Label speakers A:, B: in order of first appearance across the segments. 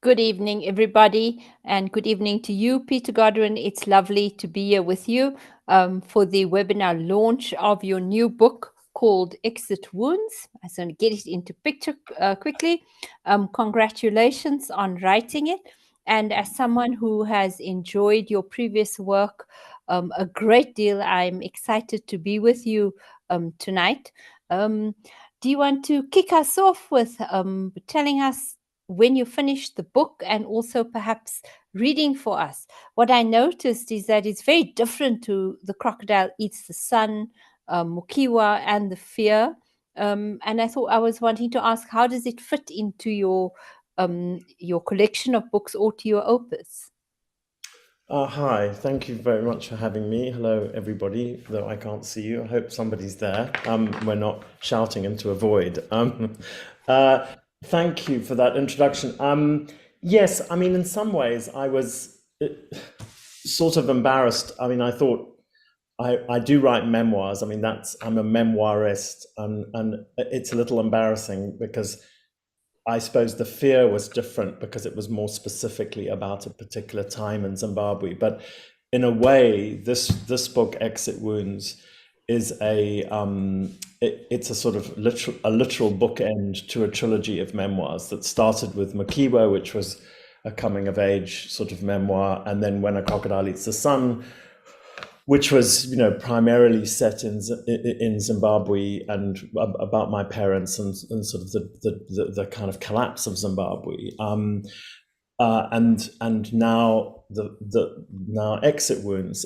A: Good evening, everybody, and good evening to you, Peter Godwin. It's lovely to be here with you for the webinar launch of your new book called Exit Wounds. I'm going to get it into picture quickly. Congratulations on writing it. And as someone who has enjoyed your previous work a great deal, I'm excited to be with you tonight. Do you want to kick us off with telling us when you finished the book and also perhaps reading for us? What I noticed is that it's very different to The Crocodile Eats the Sun, Mukiwa, and The Fear. And I was wanting to ask, how does it fit into your collection of books or to your opus?
B: Hi, thank you very much for having me. Hello, everybody, though I can't see you. I hope somebody's there. We're not shouting into a void. Thank you for that introduction. Yes, I mean, in some ways, I was sort of embarrassed. I mean, I thought I do write memoirs. I mean, I'm a memoirist, and it's a little embarrassing because I suppose The Fear was different because it was more specifically about a particular time in Zimbabwe. But in a way, this book, Exit Wounds, is it's a sort of literal bookend to a trilogy of memoirs that started with Mukiwa, which was a coming of age sort of memoir, and then When a Crocodile Eats the Sun, which was, primarily set in Zimbabwe and about my parents and sort of the kind of collapse of Zimbabwe, and now now Exit Wounds.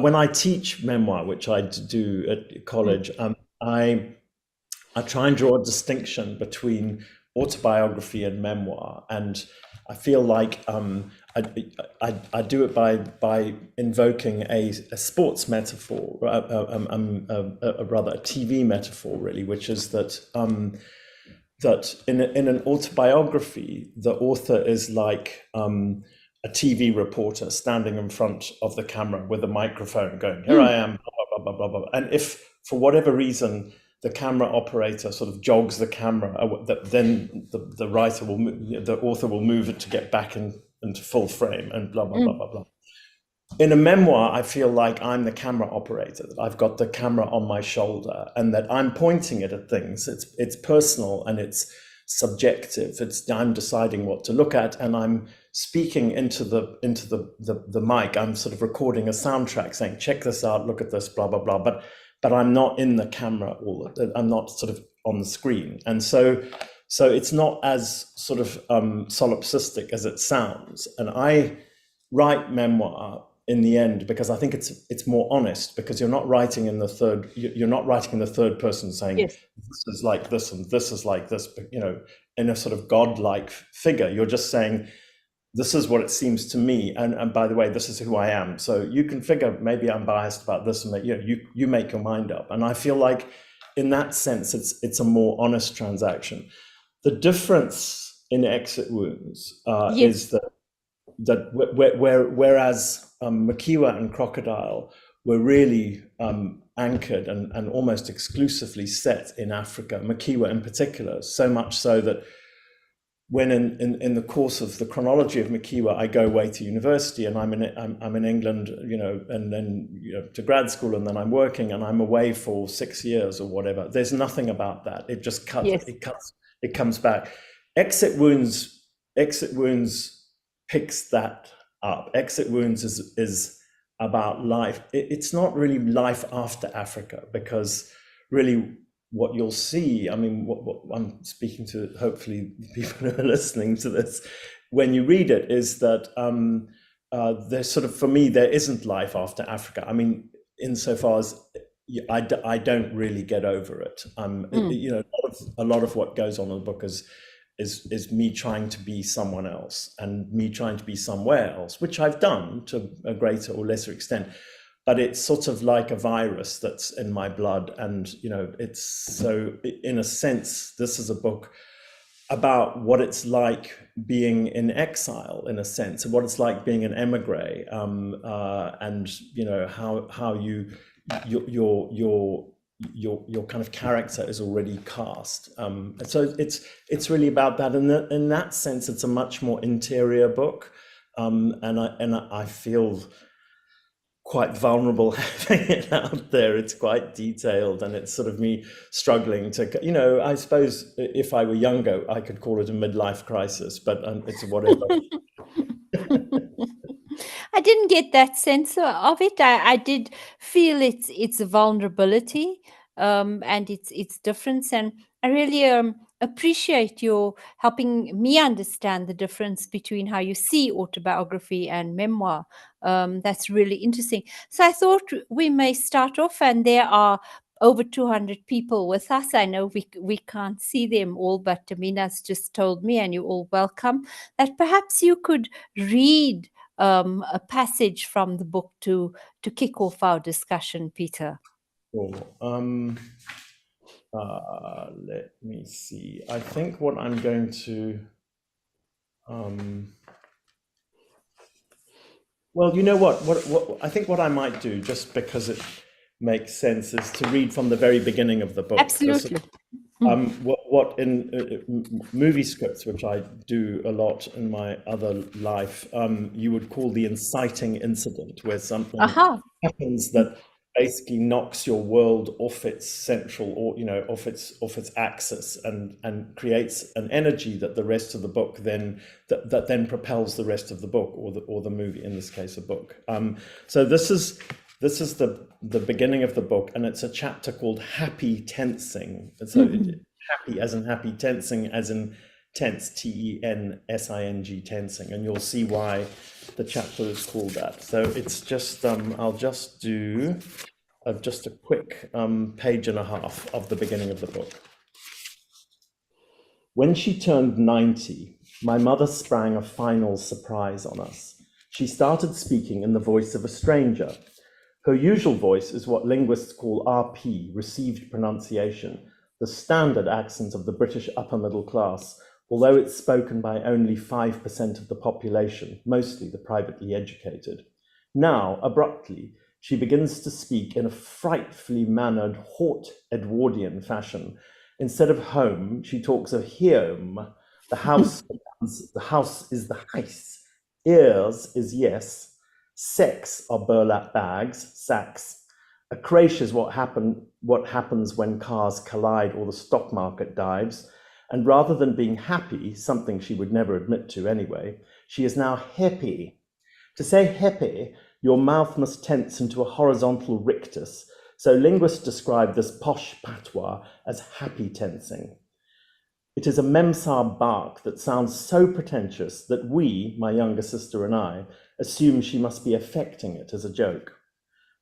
B: When I teach memoir, which I do at college, I try and draw a distinction between autobiography and memoir, and I feel like I do it by invoking a sports metaphor, rather a TV metaphor, really, which is that that in an autobiography, the author is like a TV reporter standing in front of the camera with a microphone, going, "Here I am," blah, blah, blah, blah, blah. And if for whatever reason the camera operator sort of jogs the camera, then the writer will, the author will move it to get back into full frame, and blah, blah, blah, blah, blah. In a memoir, I feel like I'm the camera operator, that I've got the camera on my shoulder and that I'm pointing it at things. It's personal and it's subjective. I'm deciding what to look at, and I'm speaking into the mic. I'm sort of recording a soundtrack saying, "Check this out, look at this, blah, blah, blah." But I'm not in the camera, I'm not sort of on the screen. And so it's not as sort of solipsistic as it sounds. And I write memoir in the end because I think it's more honest, because you're not writing in the third person saying,
A: Yes.
B: This is like this and this is like this, but in a sort of godlike figure. You're just saying, this is what it seems to me, and by the way, this is who I am. So you can figure maybe I'm biased about this, and you make your mind up. And I feel like in that sense, it's a more honest transaction. The difference in Exit Wounds is that whereas Mukiwa and Crocodile were really anchored and almost exclusively set in Africa, Mukiwa in particular, so much so that when in the course of the chronology of Mukiwa, I go away to university and I'm in England, and then to grad school, and then I'm working and I'm away for 6 years or whatever. There's nothing about that. It just cuts. Yes. It comes back. Exit Wounds picks that up. Exit Wounds is about life. It's not really life after Africa, because really what you'll see, I mean, what I'm speaking to, hopefully the people who are listening to this, when you read it, is that there's sort of, for me, there isn't life after Africa. I mean, insofar as I don't really get over it. A lot of what goes on in the book is me trying to be someone else and me trying to be somewhere else, which I've done to a greater or lesser extent. But it's sort of like a virus that's in my blood. And, it's so, in a sense, this is a book about what it's like being in exile, in a sense, and what it's like being an emigre, and, how your your kind of character is already cast. So it's really about that. And in that sense, it's a much more interior book, and I feel quite vulnerable having it out there. It's quite detailed, and it's sort of me struggling to, I suppose if I were younger, I could call it a midlife crisis, but it's whatever.
A: I didn't get that sense of it. I did feel its vulnerability, and its difference, and I really appreciate your helping me understand the difference between how you see autobiography and memoir. That's really interesting. So I thought we may start off, and there are over 200 people with us. I know we can't see them all, but Tamina's just told me, and you're all welcome, that perhaps you could read a passage from the book to kick off our discussion, Peter.
B: Cool. Let me see. I think what I'm going to well, you know what I think what I might do, just because it makes sense, is to read from the very beginning of the book.
A: Absolutely.
B: What in movie scripts, which I do a lot in my other life, you would call the inciting incident, where something happens that basically knocks your world off its central, or off its axis, and creates an energy that the rest of the book then that then propels the rest of the book, or the movie, in this case a book. So this is the beginning of the book, and it's a chapter called Happy Tensing. So happy as in happy, tensing as in tense, TENSING, tensing, and you'll see why the chapter is called that. So it's just I'll just do just a quick page and a half of the beginning of the book. When she turned 90, my mother sprang a final surprise on us. She started speaking in the voice of a stranger. Her usual voice is what linguists call RP, received pronunciation, the standard accent of the British upper middle class, although it's spoken by only 5% of the population, mostly the privately educated. Now, abruptly, she begins to speak in a frightfully mannered, haut Edwardian fashion. Instead of home, she talks of heome. The house is the heis. Ears is yes. Sex are burlap bags, sacks. A crash is what happens when cars collide or the stock market dives. And rather than being happy, something she would never admit to anyway, she is now happy. To say happy, your mouth must tense into a horizontal rictus. So linguists describe this posh patois as happy tensing. It is a memsar bark that sounds so pretentious that we, my younger sister and I, assume she must be affecting it as a joke.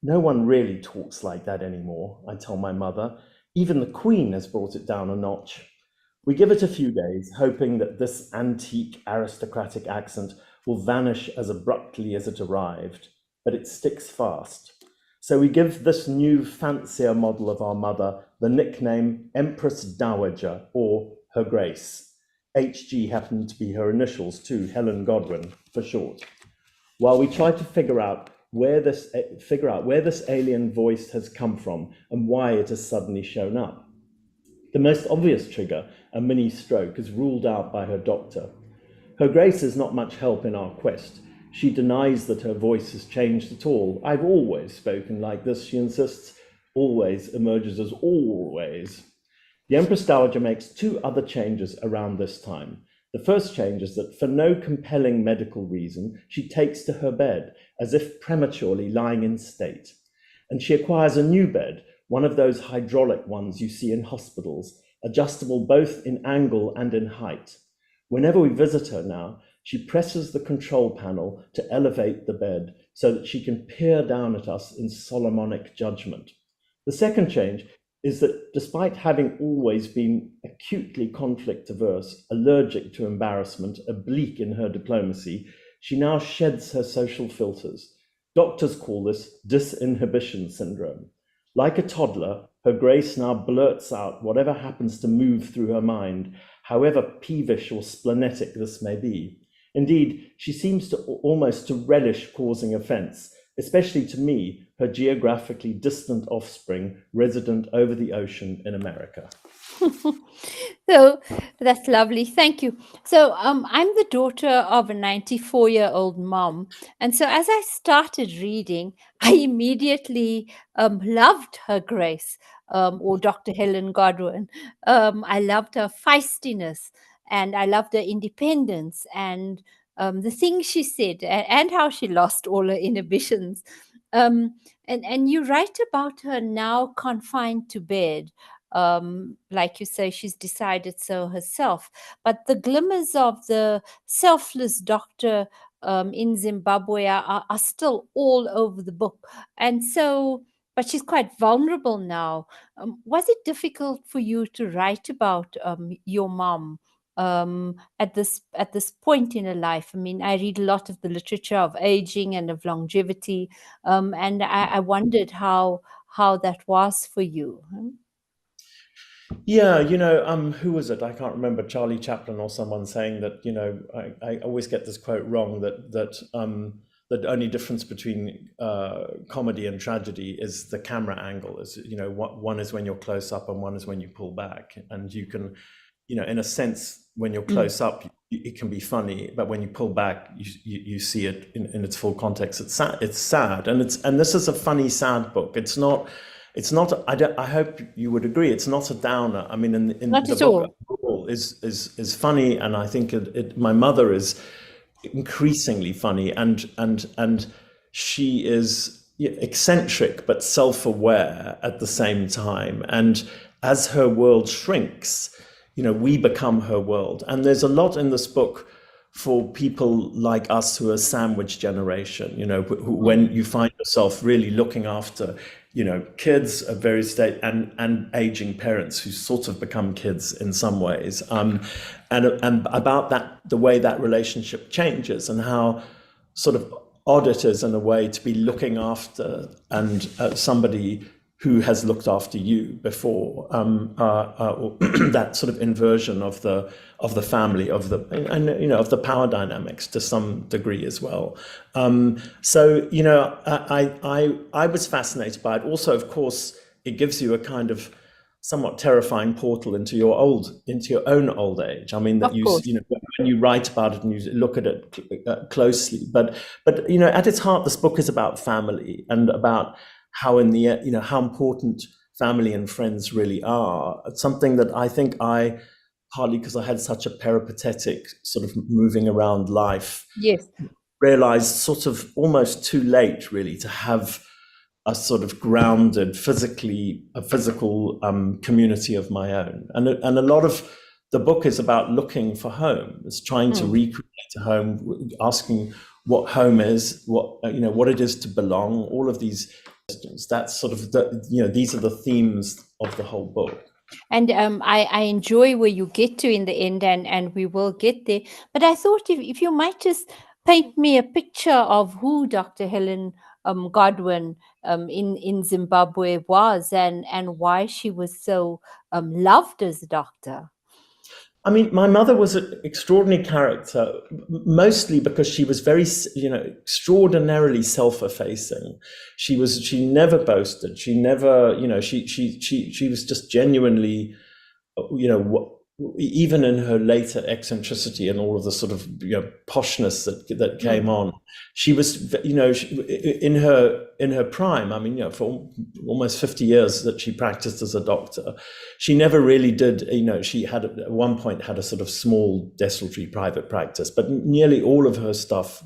B: No one really talks like that anymore, I tell my mother. Even the Queen has brought it down a notch. We give it a few days, hoping that this antique aristocratic accent will vanish as abruptly as it arrived, but it sticks fast. So we give this new fancier model of our mother the nickname Empress Dowager, or Her Grace. HG happened to be her initials too, Helen Godwin for short. While we try to figure out where this alien voice has come from and why it has suddenly shown up. The most obvious trigger, a mini stroke, is ruled out by her doctor. Her Grace is not much help in our quest. She denies that her voice has changed at all. I've always spoken like this, she insists. Always emerges as always. The Empress Dowager makes two other changes around this time. The first change is that for no compelling medical reason, she takes to her bed, as if prematurely lying in state. And she acquires a new bed, one of those hydraulic ones you see in hospitals, adjustable both in angle and in height. Whenever we visit her now, she presses the control panel to elevate the bed so that she can peer down at us in Solomonic judgment. The second change is that despite having always been acutely conflict-averse, allergic to embarrassment, oblique in her diplomacy, she now sheds her social filters. Doctors call this disinhibition syndrome. Like a toddler, Her Grace now blurts out whatever happens to move through her mind, however peevish or splenetic this may be. Indeed, she seems to almost to relish causing offence, especially to me, her geographically distant offspring resident over the ocean in America.
A: So that's lovely. Thank you. So I'm the daughter of a 94-year-old mom. And so as I started reading, I immediately loved Her Grace, or Dr. Helen Godwin. I loved her feistiness, and I loved her independence, and the things she said, and how she lost all her inhibitions. Um, and you write about her now confined to bed. Like you say, she's decided so herself. But the glimmers of the selfless doctor in Zimbabwe are still all over the book. And so, but she's quite vulnerable now. Was it difficult for you to write about your mom? At this point in her life? I mean, I read a lot of the literature of aging and of longevity, and I wondered how that was for you.
B: Yeah, who was it? I can't remember, Charlie Chaplin or someone saying that, I always get this quote wrong, that only difference between comedy and tragedy is the camera angle. Is, one is when you're close up and one is when you pull back. And you can, in a sense, when you're close up, it can be funny, but when you pull back, you see it in its full context. It's sad. It's sad, and this is a funny, sad book. It's not. I hope you would agree. It's not a downer. I mean, in
A: Not
B: the
A: at
B: book
A: all.
B: overall is funny, and I think my mother is increasingly funny, and she is eccentric but self-aware at the same time. And as her world shrinks, we become her world. And there's a lot in this book for people like us who are sandwich generation, who, when you find yourself really looking after, kids of various state and aging parents who sort of become kids in some ways, and about that, the way that relationship changes and how sort of odd it is in a way to be looking after and somebody who has looked after you before, that sort of inversion of the family, of the power dynamics to some degree as well. So I was fascinated by it. Also, of course, it gives you a kind of somewhat terrifying portal into your own old age. I mean, that when you write about it and you look at it closely, but at its heart, this book is about family and about how how important family and friends really are. It's something that I think partly because I had such a peripatetic sort of moving around life,
A: Yes.
B: realized sort of almost too late really to have a sort of grounded physical community of my own. And a lot of the book is about looking for home. It's trying to recreate a home, asking what home is, what it is to belong, all of these. That's sort of these are the themes of the whole book.
A: And I enjoy where you get to in the end, and we will get there. But I thought if you might just paint me a picture of who Dr. Helen Godwin in Zimbabwe was, and why she was so loved as a doctor.
B: I mean, my mother was an extraordinary character, mostly because she was very, extraordinarily self-effacing. She never boasted. She never, she was just genuinely, even in her later eccentricity and all of the sort of poshness that came on, she was in her prime. I mean, for almost 50 years that she practiced as a doctor, she never really did. She had at one point had a sort of small desultory private practice, but nearly all of her stuff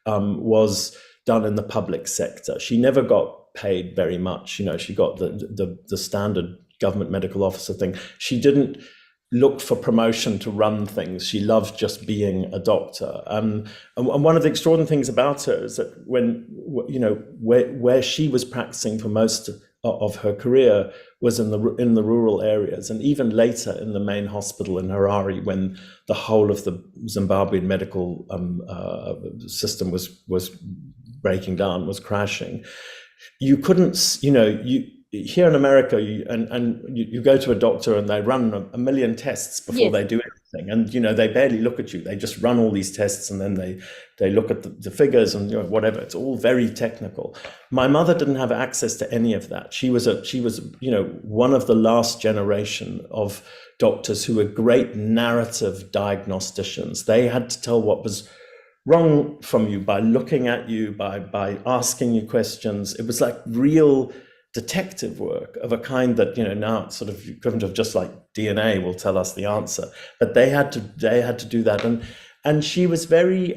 B: was done in the public sector. She never got paid very much. She got the standard government medical officer thing. She didn't look for promotion to run things. She loved just being a doctor. And one of the extraordinary things about her is that when, where she was practicing for most of her career was in the rural areas, and even later in the main hospital in Harare, when the whole of the Zimbabwean medical system was breaking down, was crashing. You couldn't, here in America, you go to a doctor and they run a million tests before
A: Yes.
B: they do anything, and they barely look at you. They just run all these tests, and then they look at the figures and whatever. It's all very technical. My mother didn't have access to any of that. She was one of the last generation of doctors who were great narrative diagnosticians. They had to tell what was wrong from you by looking at you, by asking you questions. It was like real detective work of a kind that now it's sort of equivalent of just like DNA will tell us the answer, but they had to do that. And she was very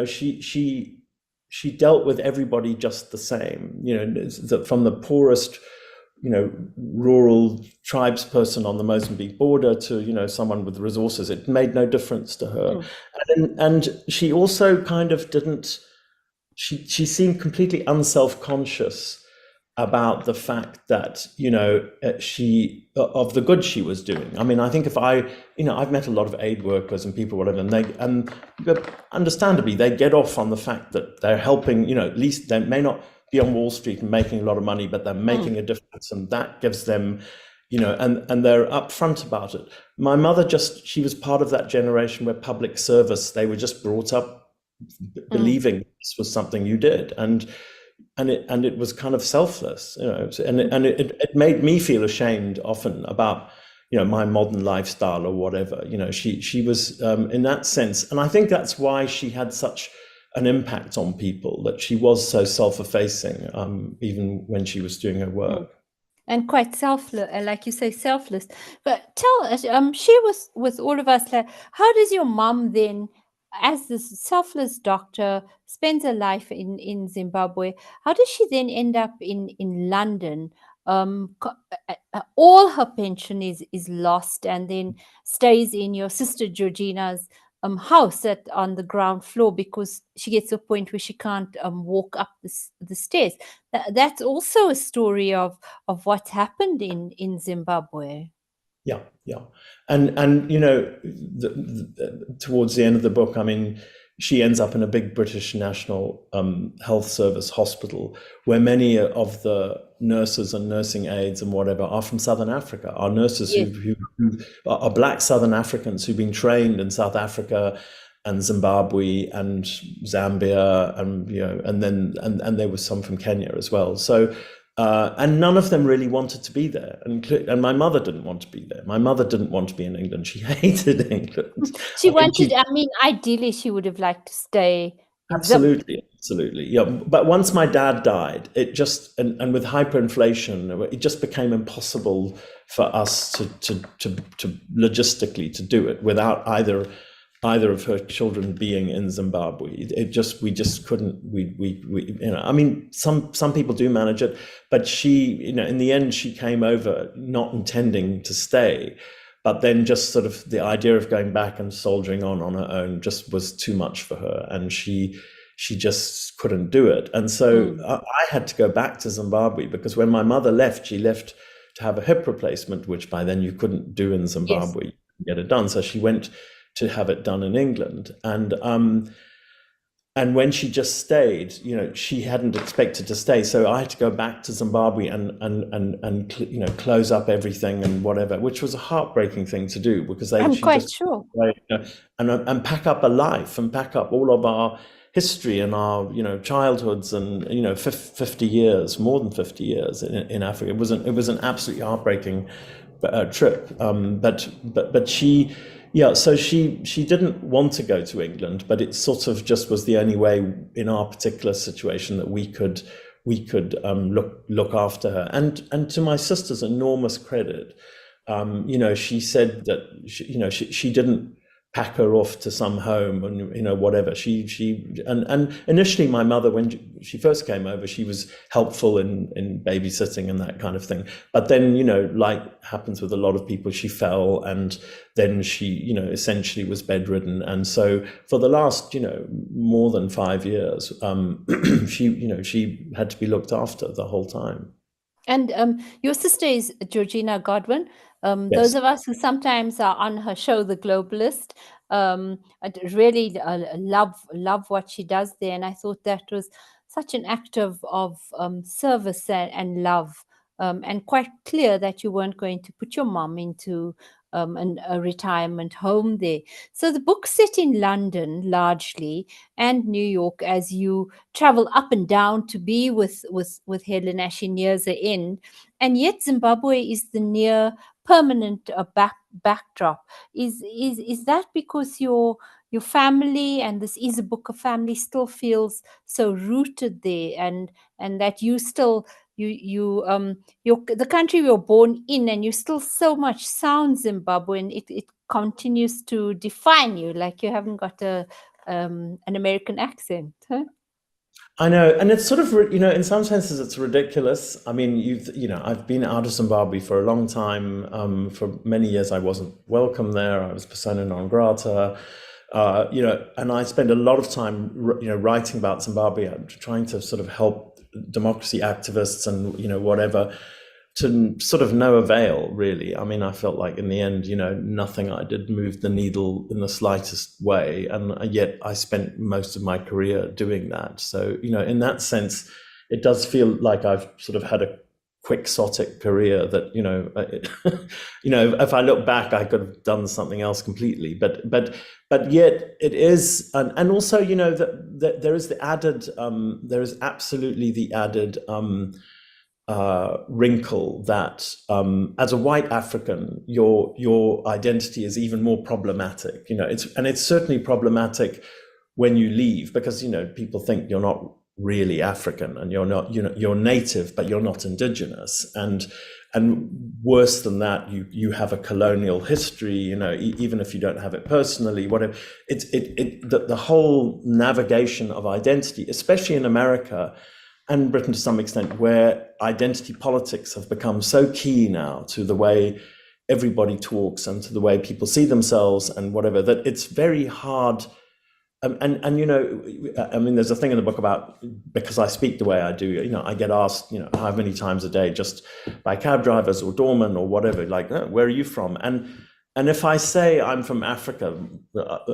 B: she dealt with everybody just the same, from the poorest rural tribes person on the Mozambique border to someone with resources. It made no difference to her. And she also kind of didn't, she seemed completely unself-conscious about the fact that she of the good she was doing. I mean, I think if I've met a lot of aid workers and people, whatever, and understandably they get off on the fact that they're helping. At least they may not be on Wall Street and making a lot of money, but they're making a difference, and that gives them, and they're upfront about it. My mother she was part of that generation where public service, they were just brought up believing this was something you did, and it was kind of selfless, and it made me feel ashamed often about my modern lifestyle or whatever. She was in that sense, and I think that's why she had such an impact on people, that she was so self-effacing, even when she was doing her work.
A: And quite selfless, like you say, selfless. But tell us, share with all of us, like, how does your mom then, as this selfless doctor, spends her life in Zimbabwe? How does she then end up in London? All her pension is lost, and then stays in your sister Georgina's house on the ground floor, because she gets to a point where she can't walk up the stairs. That's also a story of what's happened in Zimbabwe.
B: Yeah, and towards the end of the book, I mean, she ends up in a big British National Health Service hospital, where many of the nurses and nursing aides and whatever are from Southern Africa. Are nurses who are Black Southern Africans who've been trained in South Africa and Zimbabwe and Zambia, and there was some from Kenya as well. So. And none of them really wanted to be there. And my mother didn't want to be there. My mother didn't want to be in England. She hated England.
A: She wanted, ideally, she would have liked to stay in
B: Absolutely. Yeah. But once my dad died, it just, and with hyperinflation, it just became impossible for us to logistically to do it without either of her children being in Zimbabwe. We just couldn't. I mean, some people do manage it, but she, in the end, she came over not intending to stay, but then just sort of the idea of going back and soldiering on her own just was too much for her, and she just couldn't do it. And so I had to go back to Zimbabwe, because when my mother left, she left to have a hip replacement, which by then you couldn't do in Zimbabwe. Yes. Get it done. So she went to have it done in England, and when she just stayed, she hadn't expected to stay, so I had to go back to Zimbabwe and close up everything and whatever, which was a heartbreaking thing to do, because
A: I'm quite sure,
B: and pack up a life and pack up all of our history and our childhoods and 50 years, more than 50 years in Africa. It was an absolutely heartbreaking trip, but she. Yeah, so she didn't want to go to England, but it sort of just was the only way in our particular situation that we could look after her. And to my sister's enormous credit, she said that she didn't pack her off to some home and whatever. And initially my mother, when she first came over, she was helpful in babysitting and that kind of thing. But then, like happens with a lot of people, she fell, and then she, essentially was bedridden. And so for the last, more than 5 years, she had to be looked after the whole time.
A: And your sister is Georgina Godwin.
B: Yes.
A: Those of us who sometimes are on her show, The Globalist, I really love what she does there. And I thought that was such an act of service and love and quite clear that you weren't going to put your mom into a retirement home there. So the book's set in London largely and New York as you travel up and down to be with Helen as she nears the end. And yet Zimbabwe is the near permanent backdrop. Is that because your family, and this is a book of family, still feels so rooted there, and that you still you're the country you're born in, and you still so much sound Zimbabwean, it continues to define you, like you haven't got an American accent, huh?
B: I know, and it's sort of in some senses it's ridiculous. I mean, I've been out of Zimbabwe for a long time. For many years, I wasn't welcome there. I was persona non grata. And I spend a lot of time, writing about Zimbabwe, trying to sort of help democracy activists and whatever, to sort of no avail, really. I mean, I felt like in the end, nothing I did moved the needle in the slightest way, and yet I spent most of my career doing that. So, in that sense, it does feel like I've sort of had a quixotic career that, if I look back, I could have done something else completely. But yet it is, and also, that there is the added, there is absolutely the added wrinkle that as a white African, your identity is even more problematic. It's certainly problematic when you leave, because people think you're not really African, and you're not, you're native, but you're not indigenous, and worse than that, you have a colonial history. Even if you don't have it personally, whatever. The whole navigation of identity, especially in America and Britain to some extent, where identity politics have become so key now to the way everybody talks and to the way people see themselves and whatever, that it's very hard. And I mean, there's a thing in the book about, because I speak the way I do, I get asked, how many times a day, just by cab drivers or doormen or whatever, like, oh, where are you from? And if I say I'm from Africa,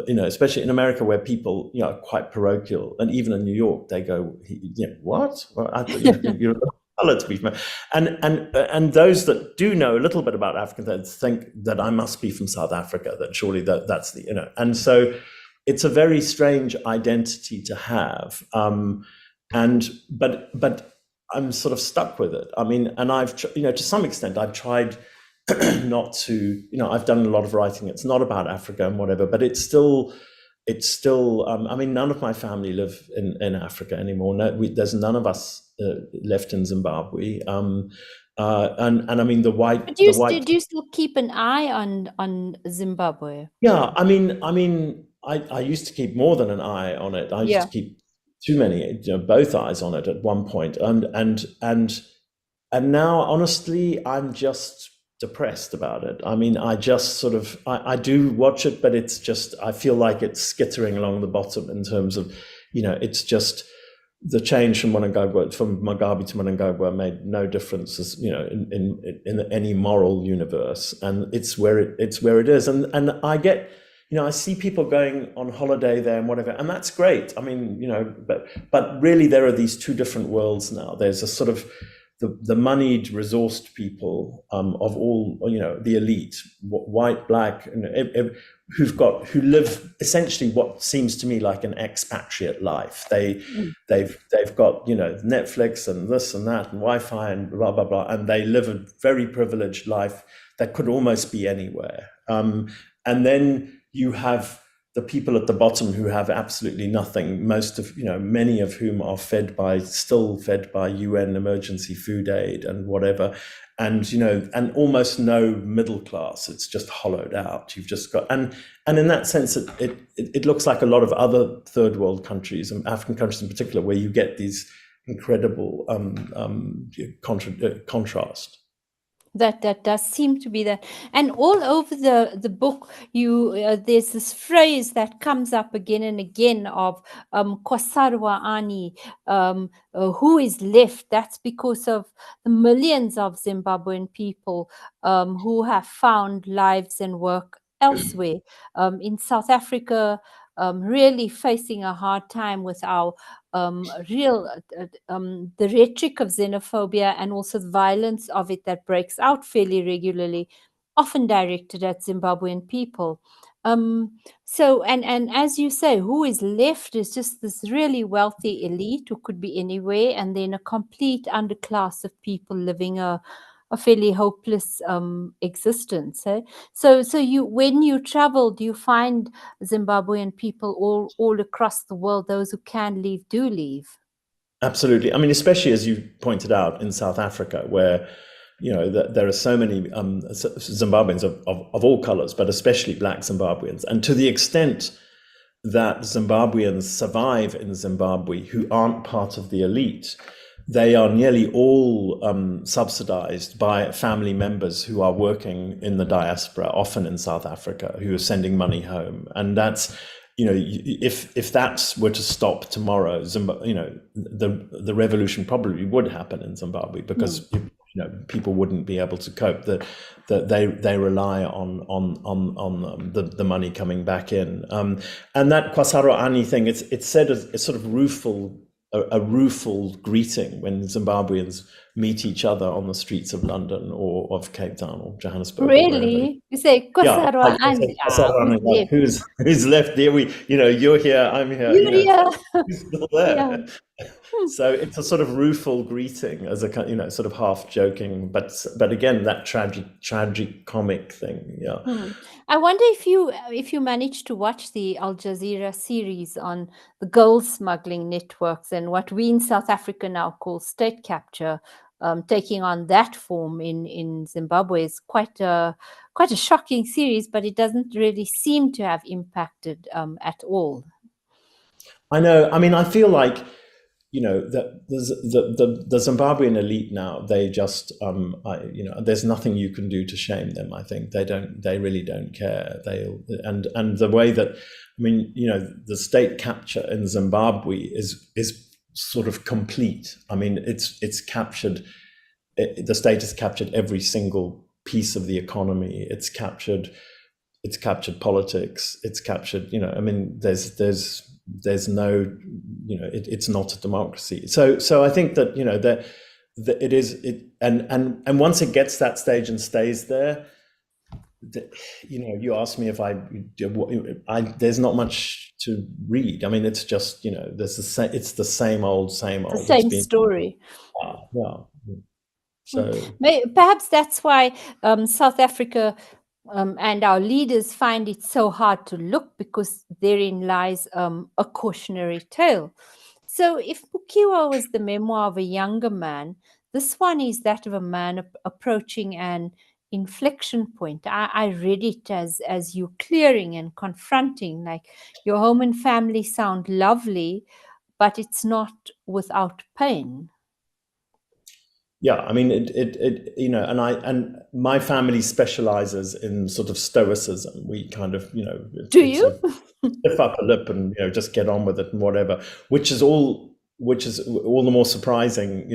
B: especially in America, where people, are quite parochial, and even in New York, they go, what? Well, I thought you're a color to be from. And those that do know a little bit about Africa, they think that I must be from South Africa. That surely that's the, and so it's a very strange identity to have. But I'm sort of stuck with it. I mean, and I've, to some extent, I've tried not to, I've done a lot of writing. It's not about Africa and whatever, but it's still. I mean, none of my family live in Africa anymore. No, there's none of us left in Zimbabwe. And I mean, the white.
A: But do you still keep an eye on Zimbabwe?
B: Yeah, I mean, I used to keep more than an eye on it. I used to keep too many, both eyes on it at one point, and now, honestly, I'm just depressed about it. I mean, I just sort of, I do watch it, but it's just, I feel like it's skittering along the bottom in terms of, it's just the change from Mukiwa, from Mugabe to Mnangagwa made no difference, as in any moral universe, and it's where it is, and I get. I see people going on holiday there and whatever, and that's great. I mean, but really there are these two different worlds now. There's a sort of the moneyed, resourced people of all, the elite, white, black, who live essentially what seems to me like an expatriate life. They've got Netflix and this and that and Wi-Fi and blah blah blah, and they live a very privileged life that could almost be anywhere. And then you have the people at the bottom who have absolutely nothing, many of whom are still fed by UN emergency food aid and whatever, and and almost no middle class. It's just hollowed out. You've just got, and in that sense, it looks like a lot of other third world countries, and African countries in particular, where you get these incredible contrast.
A: That does seem to be that, and all over the book, there's this phrase that comes up again and again of Kosarwa Ani, who is left. That's because of the millions of Zimbabwean people who have found lives and work elsewhere. In South Africa, really facing a hard time with our the rhetoric of xenophobia and also the violence of it that breaks out fairly regularly, often directed at Zimbabwean people. So, and as you say, who is left is just this really wealthy elite who could be anywhere, and then a complete underclass of people living a fairly hopeless existence. Eh? So you, when you travel, do you find Zimbabwean people all across the world, those who can leave, do leave?
B: Absolutely. I mean, especially as you pointed out in South Africa, where there are so many Zimbabweans of all colors, but especially Black Zimbabweans, and to the extent that Zimbabweans survive in Zimbabwe who aren't part of the elite, they are nearly all subsidized by family members who are working in the diaspora, often in South Africa, who are sending money home. And that's, if that were to stop tomorrow, the revolution probably would happen in Zimbabwe, because people wouldn't be able to cope. That they rely on the money coming back in. And that Kwasaro Ani thing, it's said as a sort of a rueful greeting when Zimbabweans meet each other on the streets of London or of Cape Town or Johannesburg.
A: Really? You say
B: Yeah,
A: Kosarwa Ani.
B: like, who's left there? You're here, I'm here.
A: You're here.
B: Who's still there?
A: Yeah.
B: So it's a sort of rueful greeting, as a sort of half joking, but again, that tragic comic thing. Yeah.
A: I wonder if you managed to watch the Al Jazeera series on the gold smuggling networks and what we in South Africa now call state capture, taking on that form in Zimbabwe is quite a shocking series, but it doesn't really seem to have impacted at all.
B: I know. I mean, I feel like that the Zimbabwean elite now, they just there's nothing you can do to shame them. I think they really don't care. And the way that, I mean, the state capture in Zimbabwe is sort of complete. I mean, it's captured. The state has captured every single piece of the economy. It's captured politics. It's captured. I mean, there's no, it's not a democracy. So I think that that it is and once it gets that stage and stays there, you asked me if there's not much to read. I mean, it's just it's the same old.
A: The same story.
B: Yeah. So
A: perhaps that's why South Africa and our leaders find it so hard to look, because therein lies a cautionary tale. So if Mukiwa was the memoir of a younger man, this one is that of a man approaching an inflection point. I read it as you clearing and confronting, like your home and family sound lovely, but it's not without pain.
B: Yeah, I mean, and my family specializes in sort of stoicism. We kind of,
A: do you
B: stiff up a lip and just get on with it and whatever, which is all the more surprising.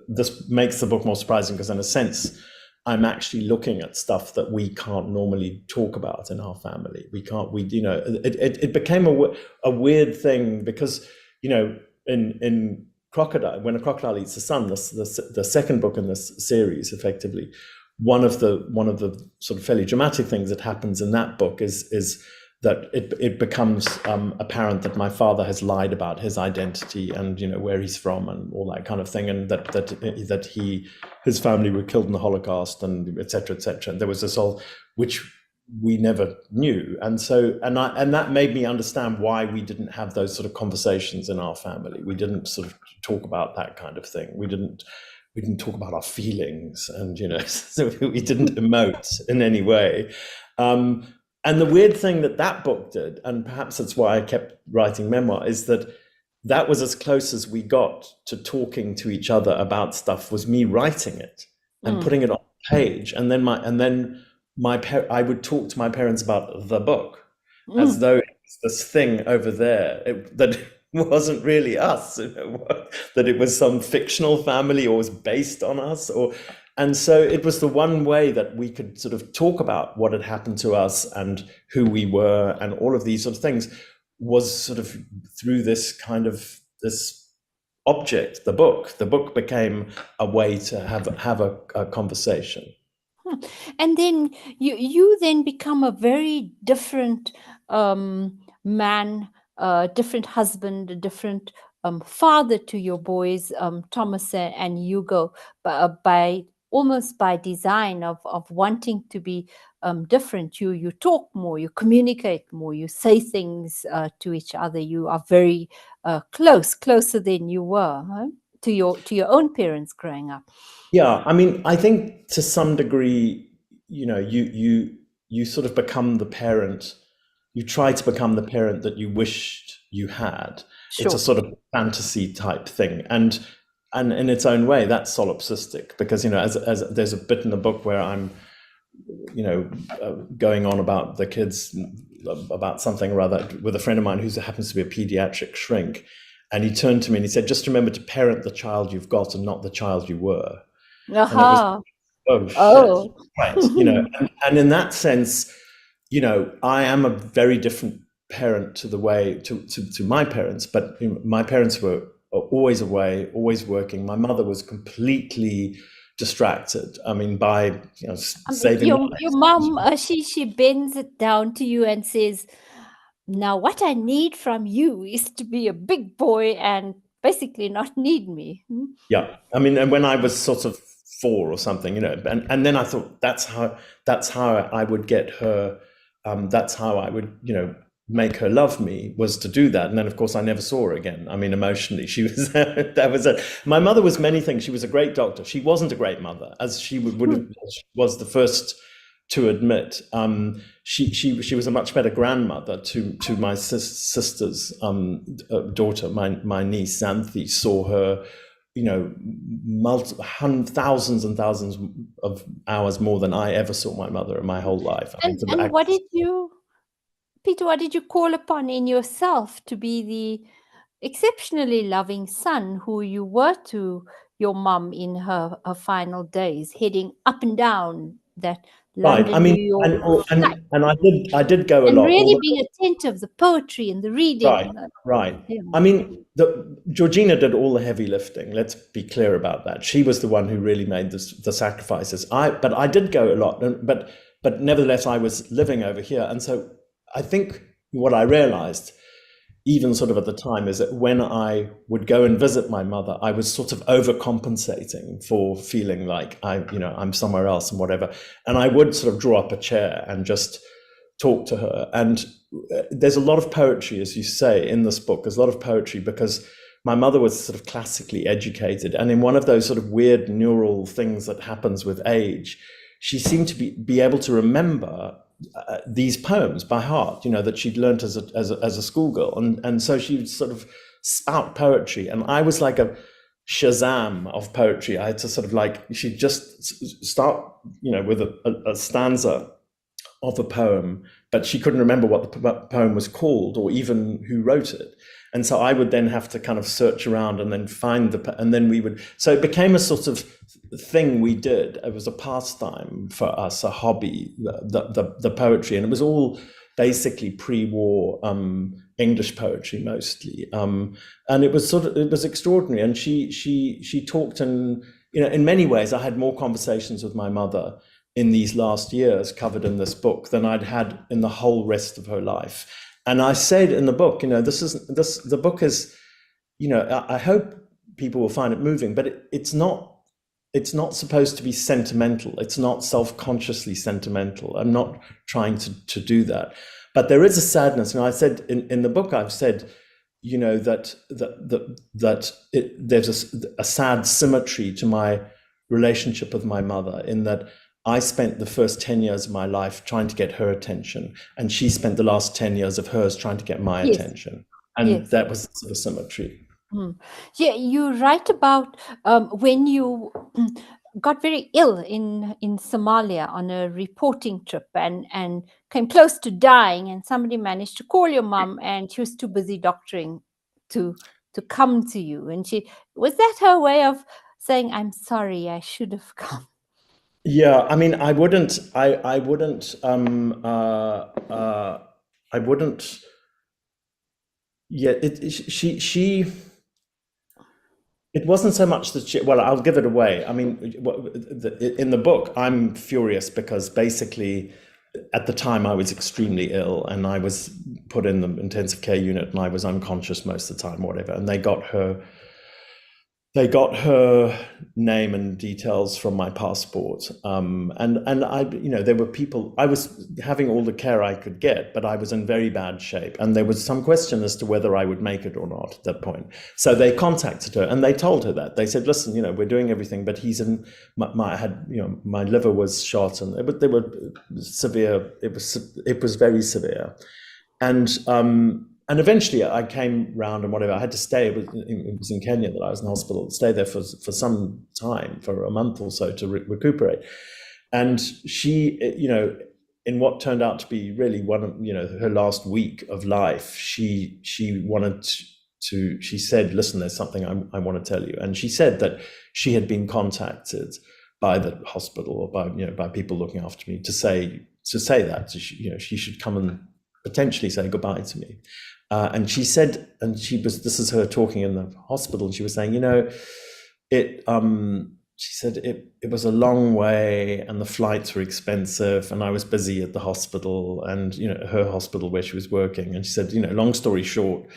B: This makes the book more surprising because, in a sense, I'm actually looking at stuff that we can't normally talk about in our family. It became a weird thing because, in Crocodile, when a Crocodile Eats the Sun, the second book in this series, effectively, one of the sort of fairly dramatic things that happens in that book is that it becomes apparent that my father has lied about his identity and where he's from and all that kind of thing, and that his family were killed in the Holocaust and et cetera, et cetera. And there was this whole, which we never knew, and that made me understand why we didn't have those sort of conversations in our family. We didn't sort of talk about that kind of thing. We didn't talk about our feelings, and so we didn't emote in any way. And the weird thing that book did, and perhaps that's why I kept writing memoir, is that was as close as we got to talking to each other about stuff, was me writing it and putting it on a page, and then I would talk to my parents about the book as though it was this thing over there that wasn't really us, that it was some fictional family or was based on us, And so it was the one way that we could sort of talk about what had happened to us and who we were and all of these sort of things, was sort of through this kind of this object, the book. The book became a way to have a conversation.
A: And then you then become a very different man, different husband, a different father to your boys, Thomas and Hugo, by almost by design of wanting to be different. You talk more, you communicate more, you say things to each other. You are very closer than you were, huh? To your own parents growing up.
B: Yeah, I mean, I think to some degree, you sort of become the parent. You try to become the parent that you wished you had. It's a
A: Sure.
B: sort of fantasy type thing, and in its own way, that's solipsistic, because as there's a bit in the book where I'm, going on about the kids, about something or other with a friend of mine who happens to be a pediatric shrink, and he turned to me and he said, "Just remember to parent the child you've got and not the child you were." And it was,
A: Aha.
B: oh shit,
A: Oh.
B: right, and in that sense, I am a very different parent to the way to my parents, but my parents were always away, always working. My mother was completely distracted. I mean, by
A: I mean,
B: saving
A: your
B: lives.
A: mom, she bends it down to you and says, "Now, what I need from you is to be a big boy and basically not need me." Hmm?
B: Yeah, I mean, and when I was sort of 4 or something, and then I thought that's how I would get her. That's how I would, make her love me, was to do that. And then, of course, I never saw her again. I mean, emotionally, she was that was it. My mother was many things. She was a great doctor. She wasn't a great mother, as she was the first to admit. She was a much better grandmother to my sister's daughter. My niece Xanthi saw her, thousands and thousands of hours more than I ever saw my mother in my whole life. I mean, sort of
A: And what did you, Peter, what did you call upon in yourself to be the exceptionally loving son who you were to your mum in her final days, heading up and down that
B: right. I
A: London,
B: mean,
A: New York
B: and
A: flight,
B: and I did go a
A: and
B: lot,
A: really
B: although.
A: being attentive, the poetry and the
B: Right,
A: reading?
B: right.
A: Yeah.
B: I mean, Georgina did all the heavy lifting. Let's be clear about that. She was the one who really made the sacrifices. But I did go a lot, but nevertheless, I was living over here, and so I think what I realized, even sort of at the time, is that when I would go and visit my mother, I was sort of overcompensating for feeling like I'm somewhere else and whatever, and I would sort of draw up a chair and just talk to her. And there's a lot of poetry, as you say, in this book. There's a lot of poetry because my mother was sort of classically educated, and in one of those sort of weird neural things that happens with age, she seemed to be able to remember these poems by heart, that she'd learnt as a schoolgirl, and so she would sort of spout poetry, and I was like a Shazam of poetry. I had to sort of she'd just start, with a stanza of a poem, but she couldn't remember what the poem was called or even who wrote it. And so I would then have to kind of search around and then find and then we would, so it became a sort of thing we did. It was a pastime for us, a hobby, the poetry. And it was all basically pre-war English poetry mostly. And it was extraordinary. And she talked, and, in many ways I had more conversations with my mother in these last years covered in this book than I'd had in the whole rest of her life. And I said in the book, the book is, I hope people will find it moving, but it's not supposed to be sentimental. It's not self-consciously sentimental. I'm not trying to do that. But there is a sadness. And I said in the book, I've said, that there's a sad symmetry to my relationship with my mother, in that I spent the first 10 years of my life trying to get her attention, and she spent the last 10 years of hers trying to get my
A: Yes.
B: attention. And
A: Yes.
B: that was the symmetry.
A: Yeah, you write about when you got very ill in Somalia on a reporting trip, and came close to dying, and somebody managed to call your mum, and she was too busy doctoring to come to you. And was that her way of saying, "I'm sorry, I should have come"?
B: Yeah, I mean, I wouldn't. Yeah, it wasn't so much that she, well, I'll give it away. I mean, in the book, I'm furious because basically at the time I was extremely ill and I was put in the intensive care unit and I was unconscious most of the time, whatever. And they got her name and details from my passport, and I, there were people. I was having all the care I could get, but I was in very bad shape, and there was some question as to whether I would make it or not at that point. So they contacted her and they told her that. They said, "Listen, we're doing everything, but he's in my liver was shot, and they were severe. It was very severe, and eventually I came round and whatever. I had to stay. It was in Kenya that I was in hospital. Stay there for some time, for a month or so, to recuperate. And she, in what turned out to be really one of her last week of life, she wanted to. She said, "Listen, there's something I want to tell you." And she said that she had been contacted by the hospital or by people looking after me to say that she should come and potentially say goodbye to me. And she said, and this is her talking in the hospital, and she was saying, she said it was a long way and the flights were expensive and I was busy at the hospital and, her hospital where she was working. And she said, long story short,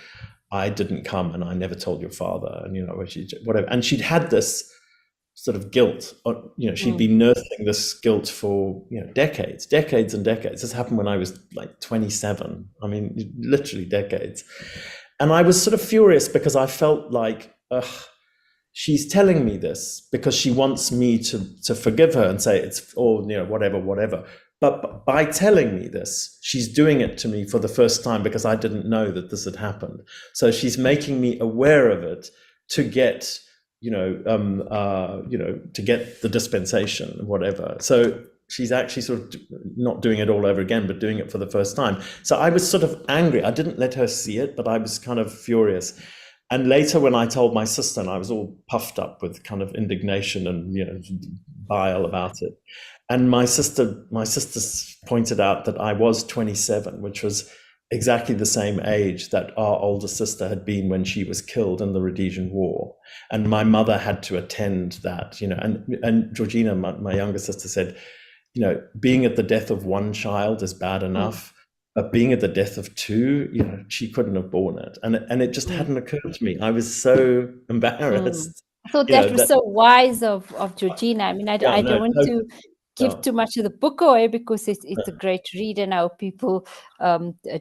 B: I didn't come and I never told your father, and, whatever. And she'd had this sort of guilt, she'd been nursing this guilt for decades and decades. This happened when I was like 27. I mean, literally decades. And I was sort of furious because I felt like, she's telling me this because she wants me to forgive her and say it's all, whatever. But by telling me this, she's doing it to me for the first time because I didn't know that this had happened. So she's making me aware of it to get to get the dispensation, whatever. So she's actually sort of not doing it all over again, but doing it for the first time. So I was sort of angry. I didn't let her see it, but I was kind of furious. And later when I told my sister, and I was all puffed up with kind of indignation and, bile about it. And my sister pointed out that I was 27, which was exactly the same age that our older sister had been when she was killed in the Rhodesian War. And my mother had to attend that, and Georgina, my younger sister, said, being at the death of one child is bad enough, but being at the death of two, she couldn't have borne it. And it just hadn't occurred to me. I was so embarrassed.
A: I thought that was so wise of Georgina. I mean, I don't want to give too much of the book away because it's a great read and I hope people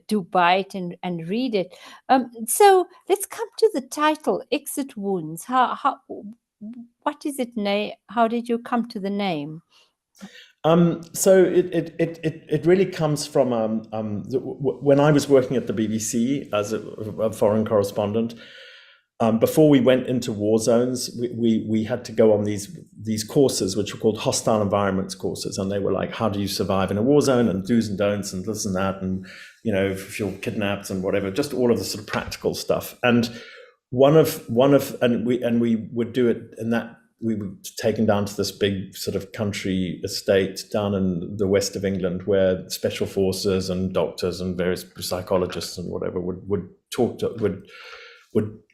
A: do buy it and read it. So let's come to the title, Exit Wounds. What is it? How did you come to the name?
B: So it really comes from when I was working at the BBC as a foreign correspondent. Before we went into war zones, we had to go on these courses, which were called hostile environments courses, and they were like, how do you survive in a war zone, and do's and don'ts, and this and that, and if you're kidnapped and whatever, just all of the sort of practical stuff. And we would do it, and that we were taken down to this big sort of country estate down in the west of England, where special forces and doctors and various psychologists and whatever would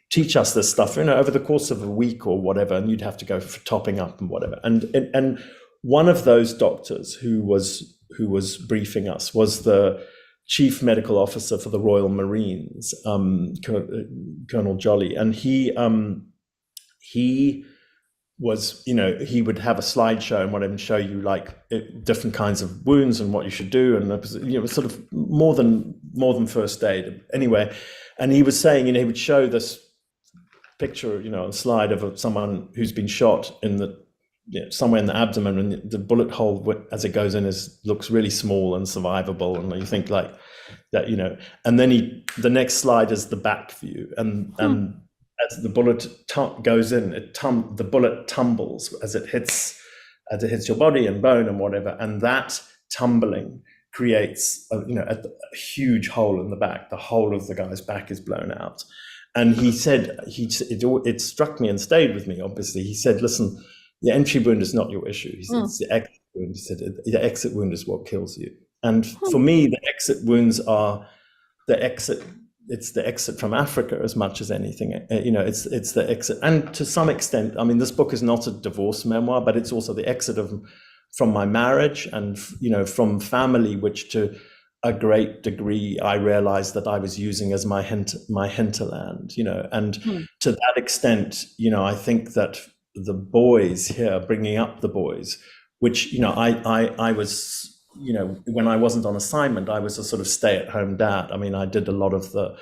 B: teach us this stuff, over the course of a week or whatever, and you'd have to go for topping up and whatever. And one of those doctors who was briefing us was the chief medical officer for the Royal Marines, Colonel Jolly, and he was, he would have a slideshow and whatever, and show you like different kinds of wounds and what you should do, and it was sort of more than first aid anyway. And he was saying, he would show this picture, on a slide of someone who's been shot in the somewhere in the abdomen, and the bullet hole as it goes in looks really small and survivable, and you think like that, and then the next slide is the back view, and as the bullet goes in, the bullet tumbles as it hits your body and bone and whatever, and that tumbling creates a huge hole in the back. The whole of the guy's back is blown out. And he said, it struck me and stayed with me, obviously. He said, listen, the entry wound is not your issue. It's the exit wound. He said the exit wound is what kills you. And for me, the exit wounds are the exit. It's the exit from Africa as much as anything. It's the exit, and to some extent, I mean, this book is not a divorce memoir, but it's also the exit from my marriage and from family, which to a great degree I realized that I was using as my hinterland. And to that extent, I think that the boys here, bringing up the boys, which I was. When I wasn't on assignment, I was a sort of stay-at-home dad. I mean, I did a lot of the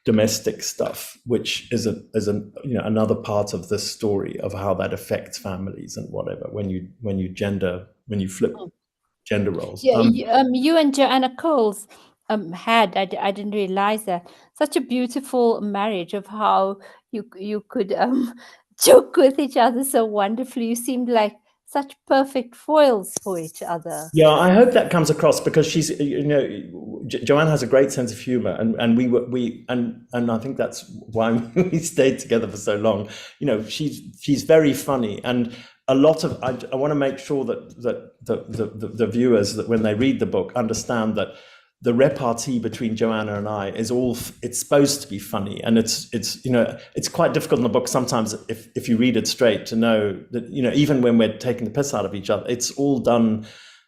B: domestic stuff, which is another part of this story of how that affects families and whatever when you flip gender roles.
A: Yeah, you and Joanna Coles had, I didn't realize that, such a beautiful marriage of how you could joke with each other so wonderfully. You seemed like such perfect foils for each other.
B: Yeah, I hope that comes across, because she's, Joanne has a great sense of humor, and I think that's why we stayed together for so long. She's very funny, and a lot of I want to make sure that the viewers, that when they read the book, understand that the repartee between Joanna and I is it's supposed to be funny, and it's quite difficult in the book sometimes if you read it straight to know that even when we're taking the piss out of each other, it's all done.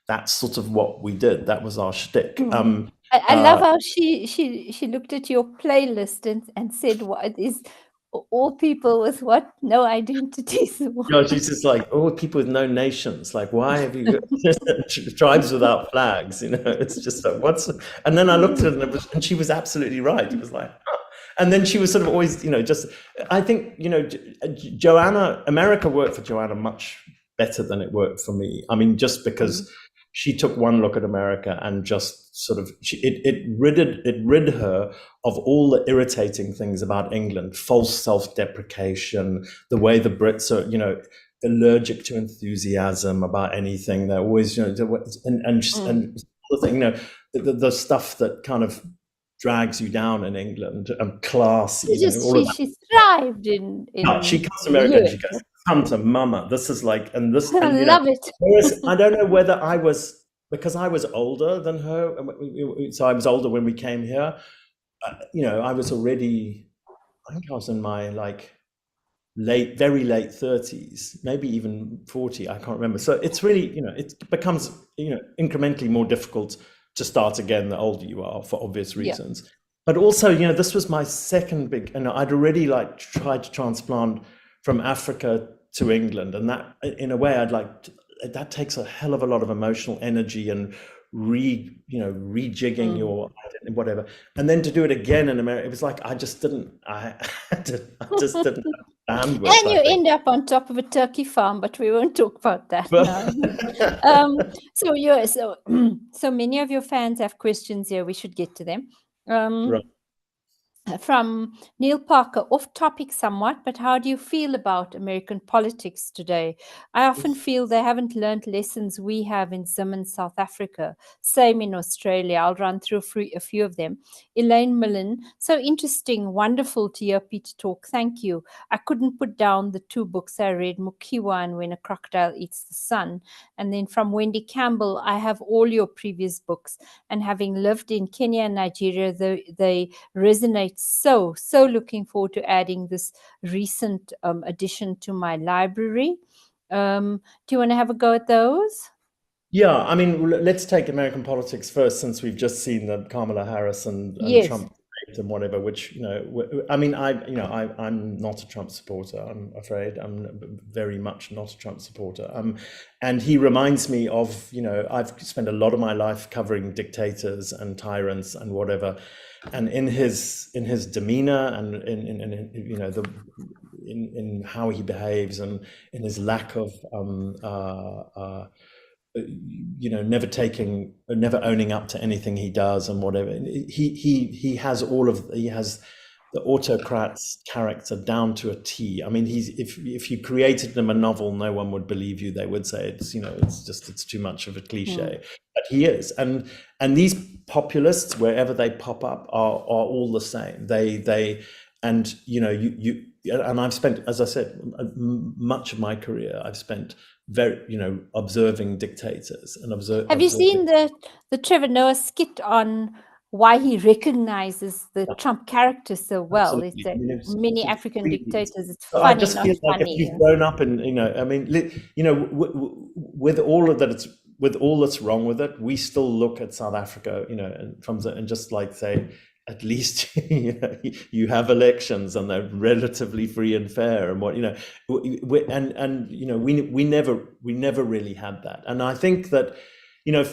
B: That's sort of what we did. That was our shtick.
A: I love how she looked at your playlist and said, "What is all people with what? No identities."
B: She's just like, oh, people with no nations. Like, why have you tribes without flags? It's just like, what's. And then I looked at it, and she was absolutely right. It was like, huh. And then she was sort of always, just. I think Joanna, America worked for Joanna much better than it worked for me. I mean, just because she took one look at America and just sort of it rid her of all the irritating things about England: false self-deprecation, the way the Brits are, allergic to enthusiasm about anything. They're always, and the thing, the stuff that kind of drags you down in England, class.
A: She thrived in.
B: No, she comes to America and she goes, "Come to mama. This is like," and this.
A: I love it.
B: I don't know whether I was, because I was older than her, so I was older when we came here. I was already, I think I was in my very late 30s, maybe even 40. I can't remember. So it's really, it becomes, incrementally more difficult to start again the older you are, for obvious reasons. Yeah. But also, this was my second big, I'd already tried to transplant from Africa to England, and that, in a way, that takes a hell of a lot of emotional energy and rejigging your identity, whatever. And then to do it again in America, it was like I just didn't have bandwidth.
A: And you end up on top of a turkey farm, but we won't talk about that now. So many of your fans have questions here. We should get to them.
B: Right.
A: From Neil Parker, off topic somewhat, but how do you feel about American politics today? I often feel they haven't learned lessons we have in Zim in South Africa. Same in Australia. I'll run through a few of them. Elaine Millen, so interesting, wonderful to hear Peter talk. Thank you. I couldn't put down the two books I read, Mukiwa and When a Crocodile Eats the Sun. And then from Wendy Campbell, I have all your previous books, and having lived in Kenya and Nigeria, they resonate. So looking forward to adding this recent addition to my library. Do you want to have a go at those?
B: Yeah, I mean, let's take American politics first, since we've just seen that Kamala Harris and Trump and whatever. Which I mean, I'm not a Trump supporter. I'm afraid I'm very much not a Trump supporter. And he reminds me of I've spent a lot of my life covering dictators and tyrants and whatever. And in his demeanor and in how he behaves, and in his lack of never owning up to anything he does and whatever, he has the autocrat's character down to a T. I mean, if you created them a novel, no one would believe you. They would say it's too much of a cliche. But he is, and these populists, wherever they pop up, are all the same. They and and I've spent, as I said, much of my career I've spent observing dictators and
A: Have you seen
B: observing.
A: the Trevor Noah skit on why he recognizes the
B: Yeah,
A: Trump character so well? It's
B: absolutely. I
A: that
B: mean,
A: many
B: it's
A: African
B: really.
A: dictators. It's
B: I
A: funny,
B: just
A: not
B: feel like if
A: funny.
B: you've grown up in, I mean, with all of that, with all that's wrong with it, we still look at South Africa, and just like say, at least you have elections and they're relatively free and fair, and we never really had that, and I think that.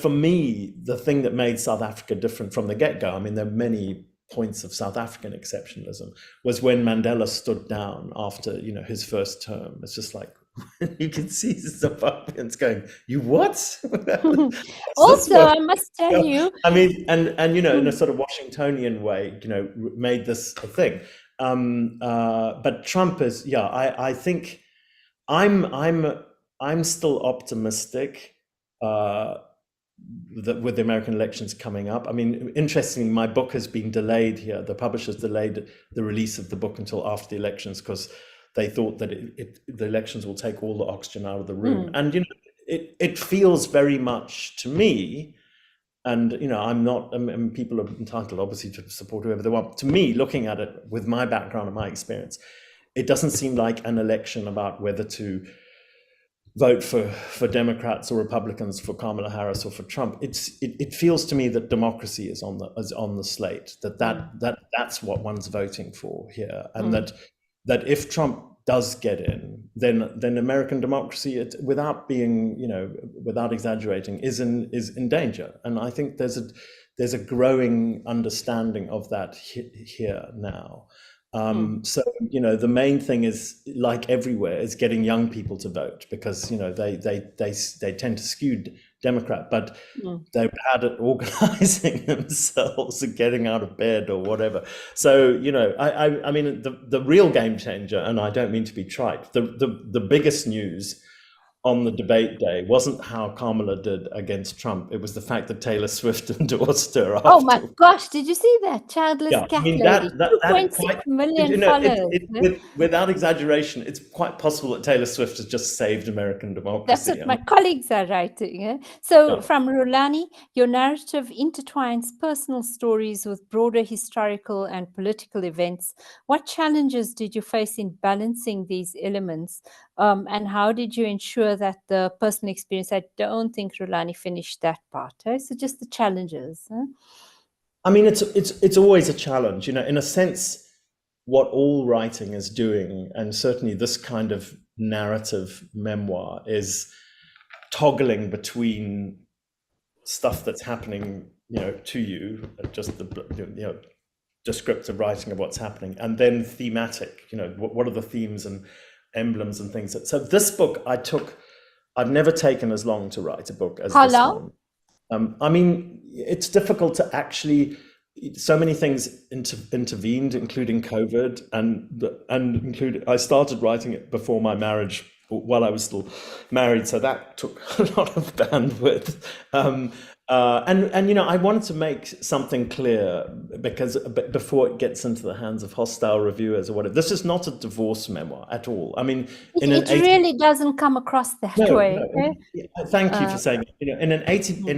B: For me, the thing that made South Africa different from the get-go, I mean, there are many points of South African exceptionalism, was when Mandela stood down after, his first term. It's just like, you can see Zimbabweans going, you what? That's
A: Also,
B: what,
A: I must tell you,
B: I mean, and in a sort of Washingtonian way, made this a thing. But Trump is, yeah, I think I'm still optimistic. With the American elections coming up. I mean, interestingly, my book has been delayed here. The publishers delayed the release of the book until after the elections because they thought that the elections will take all the oxygen out of the room. And it feels very much to me, and I'm not. I mean, people are entitled, obviously, to support whoever they want. To me, looking at it with my background and my experience, it doesn't seem like an election about whether to vote for Democrats or Republicans, for Kamala Harris or for Trump. It feels to me that democracy is on the slate. That's what one's voting for here, and that if Trump does get in, then American democracy, without exaggerating, is in danger. And I think there's a growing understanding of that here now. So the main thing is, like everywhere, is getting young people to vote, because they tend to skew Democrat, but they're bad at organizing themselves and getting out of bed or whatever. So I mean, the real game changer, and I don't mean to be trite, the biggest news on the debate day wasn't how Kamala did against Trump. It was the fact that Taylor Swift endorsed her
A: oh my
B: after.
A: gosh, did you see that? Childless
B: Yeah, I
A: cat
B: mean
A: lady,
B: that
A: 2.6
B: quite,
A: million followers.
B: without exaggeration, it's quite possible that Taylor Swift has just saved American
A: That's
B: democracy.
A: what my colleagues are writing. So
B: Yeah.
A: from Rulani, your narrative intertwines personal stories with broader historical and political events. What challenges did you face in balancing these elements? And how did you ensure that the personal experience, I don't think Rulani finished that part. So just the challenges.
B: I mean, it's always a challenge, in a sense. What all writing is doing, and certainly this kind of narrative memoir, is toggling between stuff that's happening, to you, just the descriptive writing of what's happening, and then thematic. What are the themes and emblems and things. So this book, I've never taken as long to write a book as
A: How
B: this
A: long?
B: one. I mean, it's difficult to actually. So many things intervened, including COVID, and I started writing it before my marriage, while I was still married, so that took a lot of bandwidth. And I wanted to make something clear, because before it gets into the hands of hostile reviewers or whatever, this is not a divorce memoir at all. I mean,
A: It really doesn't come across that way.
B: Thank you for saying it. In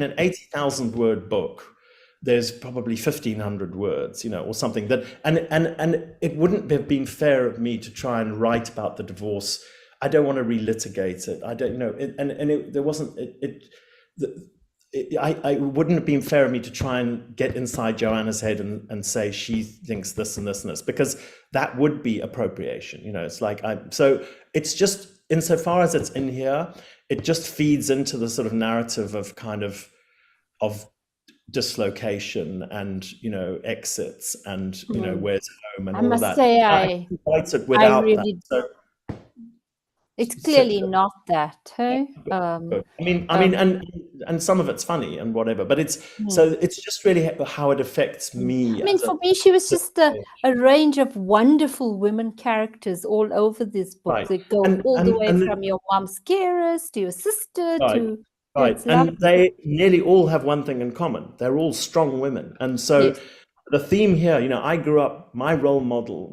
B: an 80,000 word book, there's probably 1,500 words, or something that, and it wouldn't have been fair of me to try and write about the divorce. I don't want to relitigate it. I don't know, there wasn't I wouldn't have been fair of me to try and get inside Joanna's head and say she thinks this and this and this, because that would be appropriation. It's like so it's just, insofar as it's in here, it just feeds into the sort of narrative of kind of dislocation and exits and where's home and all of that.
A: Say
B: I write it without
A: really,
B: that.
A: it's clearly not that.
B: I mean, and some of it's funny and whatever, but it's just really how it affects me.
A: I mean, for me, she was just a range of wonderful women characters all over this book.
B: Right.
A: They go all the way from your mom's carers to your sister to.
B: Right, and they nearly all have one thing in common. They're all strong women. And so the theme here, I grew up, my role model,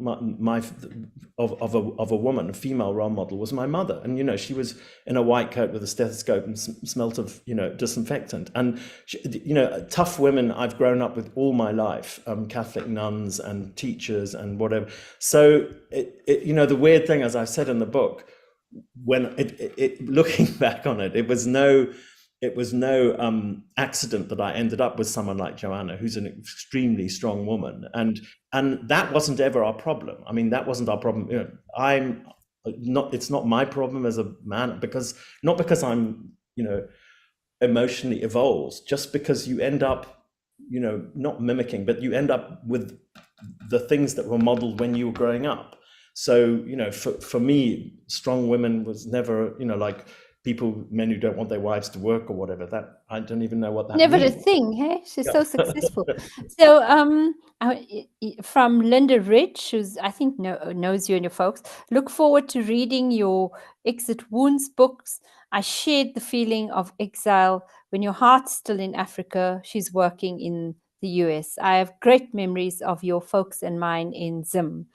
B: of a woman, a female role model, was my mother. And, she was in a white coat with a stethoscope and smelt of, disinfectant. And, tough women I've grown up with all my life, Catholic nuns and teachers and whatever. So, the weird thing, as I said in the book, when looking back on it, it was no accident that I ended up with someone like Joanna, who's an extremely strong woman, and that wasn't ever our problem. I mean, that wasn't our problem. I'm not. It's not my problem as a man, not because I'm emotionally evolved, just because you end up not mimicking, but you end up with the things that were modeled when you were growing up. So for me, strong women was never like men who don't want their wives to work or whatever. That I don't even know what that
A: Never
B: means.
A: a thing, hey? She's so successful. So, from Linda Rich, who's I think knows you and your folks, look forward to reading your Exit Wounds books. I shared the feeling of exile when your heart's still in Africa. She's working in the US. I have great memories of your folks and mine in Zim.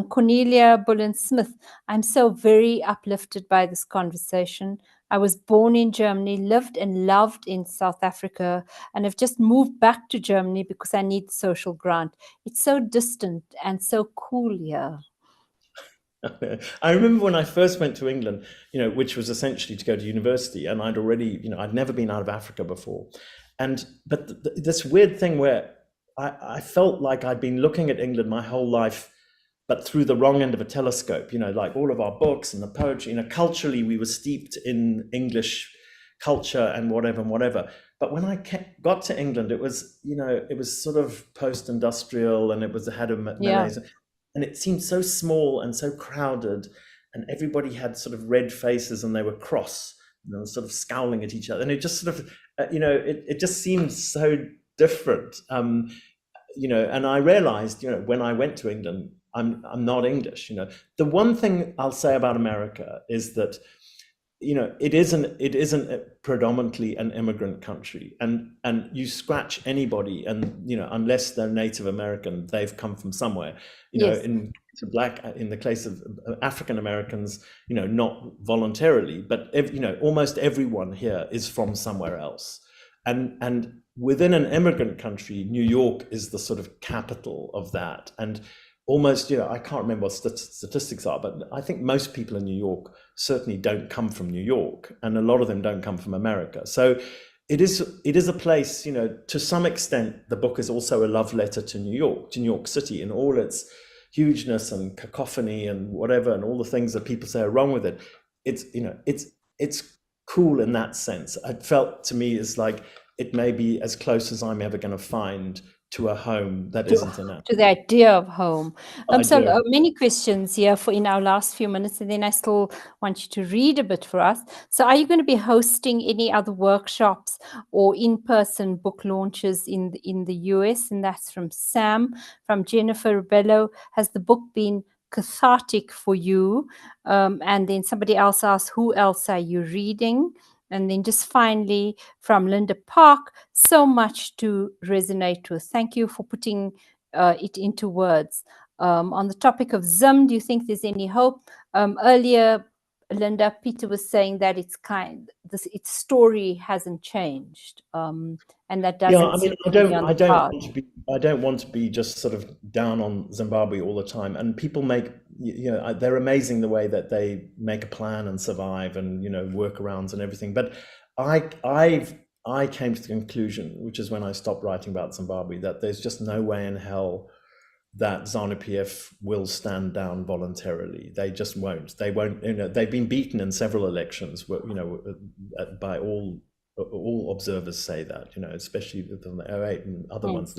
A: Cornelia Bullen Smith, I'm so very uplifted by this conversation. I was born in Germany, lived and loved in South Africa, and have just moved back to Germany because I need social grant. It's so distant and so cool here.
B: I remember when I first went to England, which was essentially to go to university, and I'd already, I'd never been out of Africa before. But this weird thing where I felt like I'd been looking at England my whole life, but through the wrong end of a telescope, like all of our books and the poetry, culturally we were steeped in English culture and whatever. But when I got to England, it was, it was sort of post-industrial, and it had a malaise. And it seemed so small and so crowded, and everybody had sort of red faces and they were cross, and they were sort of scowling at each other. And it just sort of, it just seemed so different. And I realized, when I went to England, I'm not English. The one thing I'll say about America is that, it isn't predominantly an immigrant country, and you scratch anybody, and unless they're Native American, they've come from somewhere.
A: Yes.
B: In the case of African Americans, not voluntarily, but almost everyone here is from somewhere else, and within an immigrant country, New York is the sort of capital of that, and almost, I can't remember what statistics are, but I think most people in New York certainly don't come from New York, and a lot of them don't come from America. So it is a place, to some extent, the book is also a love letter to New York City, in all its hugeness and cacophony and whatever, and all the things that people say are wrong with it. It's cool in that sense. It felt to me as like it may be as close as I'm ever going to find to a home that isn't enough.
A: To the idea of home. So many questions here in our last few minutes, and then I still want you to read a bit for us. So are you going to be hosting any other workshops or in-person book launches in the US? And that's from Sam. From Jennifer Rebello, has the book been cathartic for you? And then somebody else asked, who else are you reading? And then just finally from Linda Park, so much to resonate with. Thank you for putting it into words. On the topic of Zim, do you think there's any hope? Earlier, Linda, Peter was saying that its story hasn't changed, and that doesn't.
B: Yeah, I mean, I don't want to be just sort of down on Zimbabwe all the time. And people they're amazing the way that they make a plan and survive, and workarounds and everything. But I came to the conclusion, which is when I stopped writing about Zimbabwe, that there's just no way in hell that ZANU-PF will stand down voluntarily. They just won't. They won't. They've been beaten in several elections. By all observers say that. Especially in the 08 and other ones.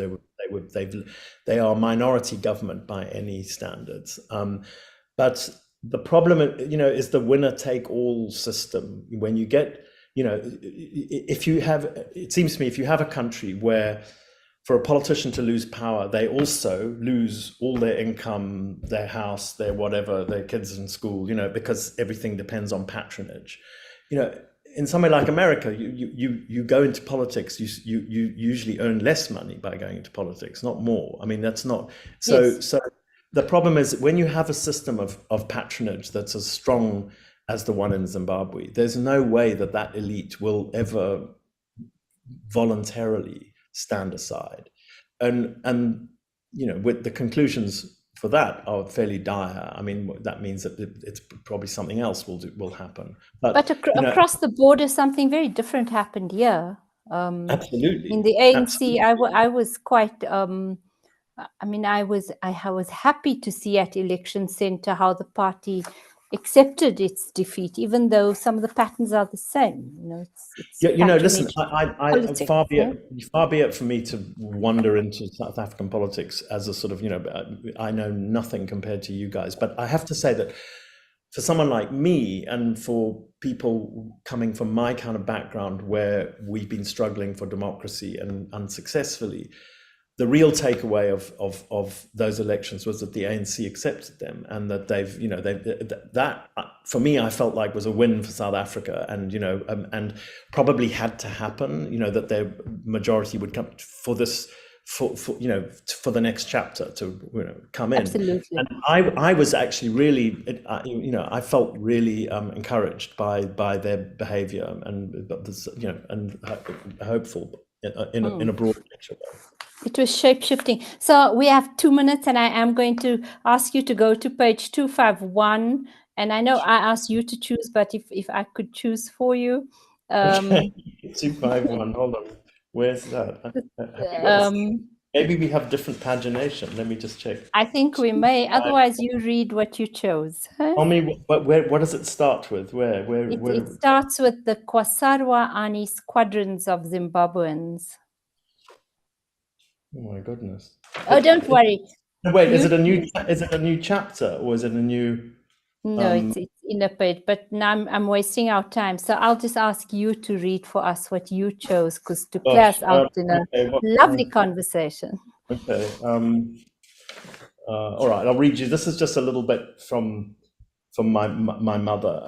B: They are minority government by any standards. But the problem, is the winner take all system. When you get, it seems to me, if you have a country where, for a politician to lose power, they also lose all their income, their house, their whatever, their kids in school, because everything depends on patronage. in somewhere like America, you go into politics, you usually earn less money by going into politics, not more. I mean, that's not so.
A: Yes.
B: So the problem is when you have a system of patronage that's as strong as the one in Zimbabwe, there's no way that that elite will ever voluntarily stand aside, and you know, with the conclusions for that are fairly dire. I mean, that means that it's probably something else will happen.
A: But
B: You know,
A: across the border, something very different happened here.
B: absolutely,
A: In the ANC,
B: absolutely.
A: I was quite. I mean, I was happy to see at Election Centre how the party accepted its defeat, even though some of the patterns are the same. You know, it's
B: You know, listen,
A: patronage politics.
B: far be it for me to wander into South African politics as a sort of, you know, I know nothing compared to you guys, but I have to say that for someone like me and for people coming from my kind of background where we've been struggling for democracy and unsuccessfully, the real takeaway of those elections was that the ANC accepted them, and that that for me, I felt like was a win for South Africa, and you know, and probably had to happen, you know, that their majority would come for this, for you know, for the next chapter to, you know, come in.
A: Absolutely.
B: And I was actually really, you know, I felt really encouraged by their behaviour, and you know, and hopeful in a broad picture.
A: It was shape-shifting. So we have 2 minutes, and I am going to ask you to go to page 251. And I know I asked you to choose, but if I could choose for you.
B: Okay, 251. Hold on. Where's that? Maybe we have different pagination. Let me just check.
A: I think we may. Otherwise, you read what you chose. Huh?
B: Tell me, what does it start with? Where?
A: It starts with the Kwasarwa Ani squadrons of Zimbabweans.
B: Oh my goodness.
A: Oh, don't worry.
B: Wait, is it a new chapter, or is it a new?
A: No, it's in a page, but now I'm wasting our time. So I'll just ask you to read for us what you chose, because to class out in a lovely conversation.
B: Okay. All right, I'll read you. This is just a little bit from my mother.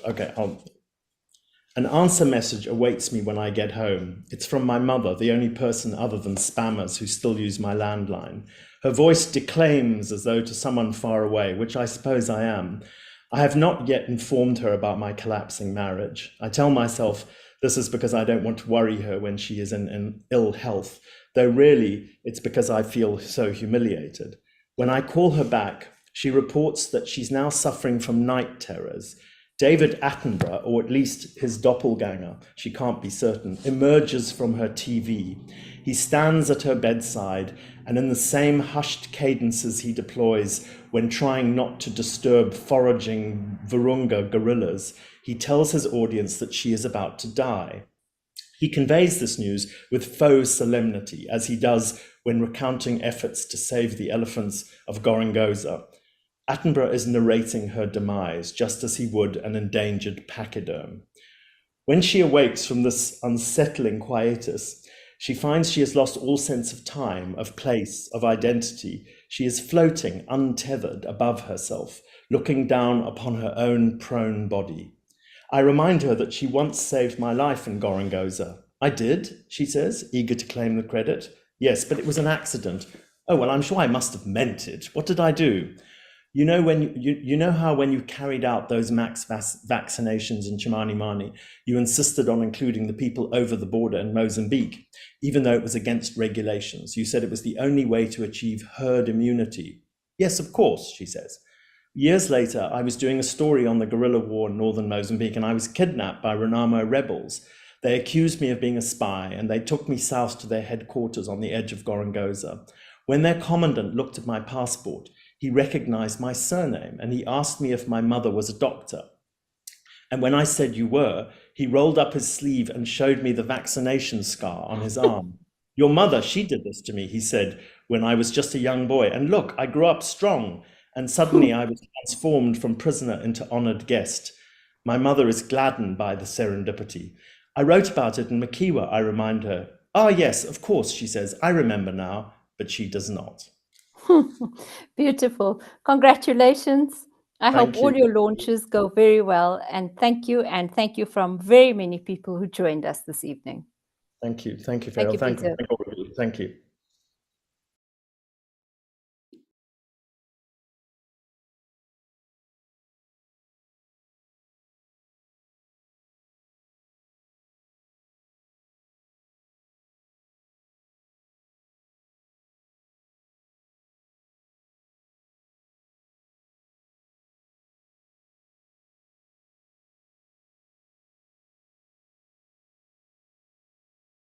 B: Okay. An answer message awaits me when I get home. It's from my mother, the only person other than spammers who still use my landline. Her voice declaims as though to someone far away, which I suppose I am. I have not yet informed her about my collapsing marriage. I tell myself this is because I don't want to worry her when she is in ill health, though really it's because I feel so humiliated. When I call her back, she reports that she's now suffering from night terrors. David Attenborough, or at least his doppelganger, she can't be certain, emerges from her TV. He stands at her bedside, and in the same hushed cadences he deploys when trying not to disturb foraging Virunga gorillas, he tells his audience that she is about to die. He conveys this news with faux solemnity, as he does when recounting efforts to save the elephants of Gorongosa. Attenborough is narrating her demise, just as he would an endangered pachyderm. When she awakes from this unsettling quietus, she finds she has lost all sense of time, of place, of identity. She is floating, untethered, above herself, looking down upon her own prone body. I remind her that she once saved my life in Gorongosa. I did, she says, eager to claim the credit. Yes, but it was an accident. Oh, well, I'm sure I must have meant it. What did I do? You know, when you know how when you carried out those max vaccinations in Chimanimani, you insisted on including the people over the border in Mozambique, even though it was against regulations. You said it was the only way to achieve herd immunity. Yes, of course, she says. Years later, I was doing a story on the guerrilla war in northern Mozambique, and I was kidnapped by Renamo rebels. They accused me of being a spy, and they took me south to their headquarters on the edge of Gorongosa. When their commandant looked at my passport, he recognized my surname, and he asked me if my mother was a doctor. And when I said you were, he rolled up his sleeve and showed me the vaccination scar on his arm. Your mother, she did this to me, he said, when I was just a young boy. And look, I grew up strong, and suddenly I was transformed from prisoner into honored guest. My mother is gladdened by the serendipity. I wrote about it in Mukiwa, I remind her. Ah, yes, of course, she says, I remember now, but she does not.
A: Beautiful. Congratulations. I hope
B: Thank you.
A: all your launches go very well. And thank you from very many people who joined us this evening.
B: Thank you. Thank you,
A: Thank
B: Ferial.
A: you, Peter.
B: Thank all of you. Thank you.